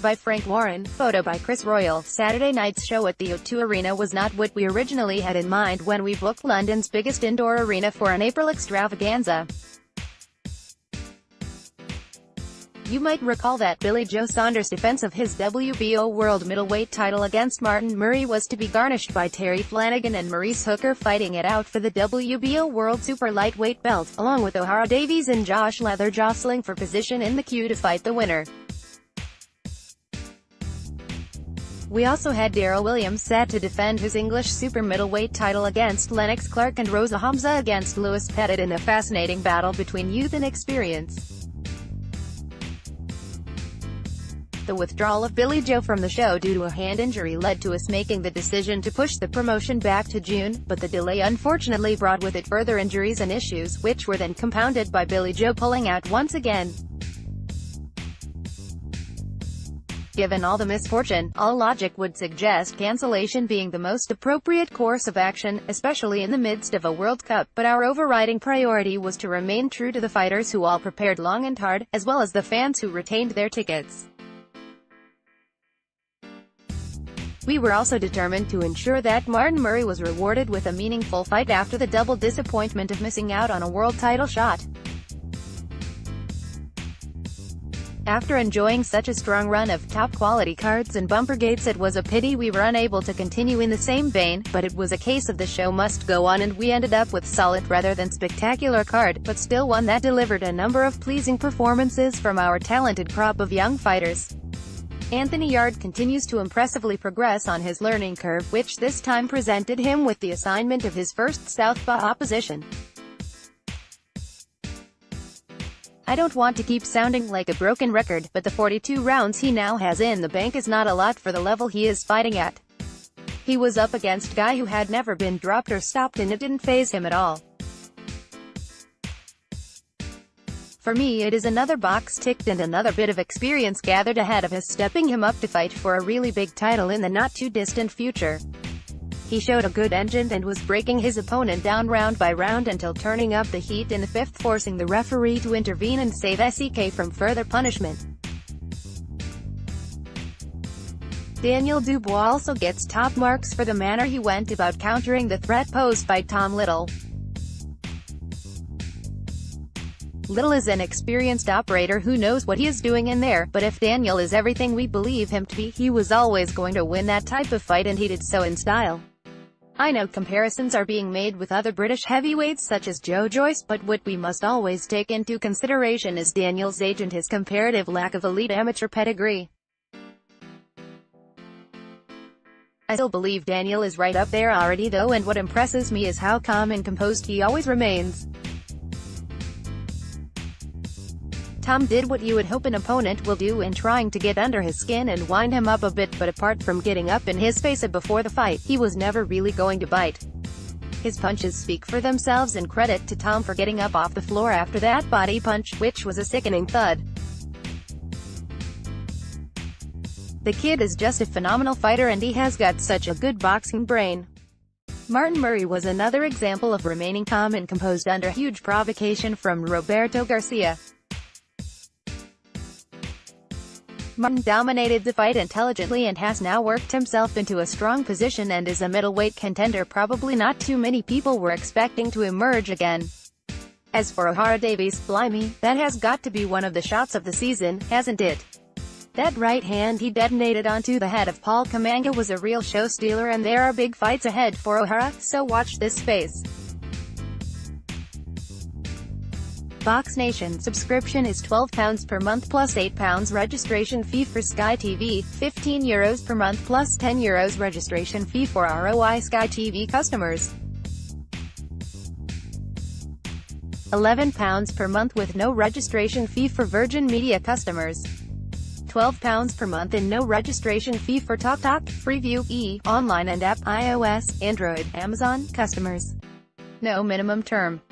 by Frank Warren, photo by Chris Royle. Saturday night's show at the O2 Arena was not what we originally had in mind when we booked London's biggest indoor arena for an April extravaganza. You might recall that Billy Joe Saunders' defense of his WBO World Middleweight title against Martin Murray was to be garnished by Terry Flanagan and Maurice fighting it out for the WBO World Super Lightweight belt, along with Ohara, Davies and Josh Leather jostling for position in the queue to fight the winner. We also had Daryl Williams set to defend his English super middleweight title against Lennox Clark and Rosa Hamza against Lewis Pettit in a fascinating battle between youth and experience. The withdrawal of Billy Joe from the show due to a hand injury led to us making the decision to push the promotion back to June, but the delay unfortunately brought with it further injuries and issues, which were then compounded by Billy Joe pulling out once again. Given all the misfortune, all logic would suggest cancellation being the most appropriate course of action, especially in the midst of a World Cup, but our overriding priority was to remain true to the fighters who all prepared long and hard, as well as the fans who retained their tickets. We were also determined to ensure that Martin Murray was rewarded with a meaningful fight after the double disappointment of missing out on a world title shot. After enjoying such a strong run of top-quality cards and bumper gates, it was a pity we were unable to continue in the same vein, but it was a case of the show must go on, and we ended up with solid rather than spectacular card, but still one that delivered a number of pleasing performances from our talented crop of young fighters. Anthony Yarde continues to impressively progress on his learning curve, which this time presented him with the assignment of his first southpaw opposition. I don't want to keep sounding like a broken record, but the 42 rounds he now has in the bank is not a lot for the level he is fighting at. He was up against a guy who had never been dropped or stopped, and it didn't faze him at all. For me, it is another box ticked and another bit of experience gathered ahead of us, stepping him up to fight for a really big title in the not-too-distant future. He showed a good engine and was breaking his opponent down round by round until turning up the heat in the fifth, forcing the referee to intervene and save SEK from further punishment. Daniel Dubois also gets top marks for the manner he went about countering the threat posed by Tom Little. Little is an experienced operator who knows what he is doing in there, but if Daniel is everything we believe him to be, he was always going to win that type of fight, and he did so in style. I know comparisons are being made with other British heavyweights such as Joe Joyce, but what we must always take into consideration is Daniel's age and his comparative lack of elite amateur pedigree. I still believe Daniel is right up there already though, and what impresses me is how calm and composed he always remains. Tom did what you would hope an opponent will do in trying to get under his skin and wind him up a bit, but apart from getting up in his face before the fight, he was never really going to bite. His punches speak for themselves, and credit to Tom for getting up off the floor after that body punch, which was a sickening thud. The kid is just a phenomenal fighter, and he has got such a good boxing brain. Martin Murray was another example of remaining calm and composed under huge provocation from Roberto Garcia. Martin dominated the fight intelligently and has now worked himself into a strong position and is a middleweight contender probably not too many people were expecting to emerge again. As for Ohara, Davies, blimey, that has got to be one of the shots of the season, hasn't it? That right hand he detonated onto the head of Paul Kamanga was a real show stealer, and there are big fights ahead for Ohara, so watch this space. Box Nation subscription is £12 per month plus £8 registration fee for Sky TV, €15 per month plus €10 registration fee for ROI Sky TV customers. £11 per month with no registration fee for Virgin Media customers. £12 per month and no registration fee for TalkTalk, Freeview, online and app, iOS, Android, Amazon customers. No minimum term.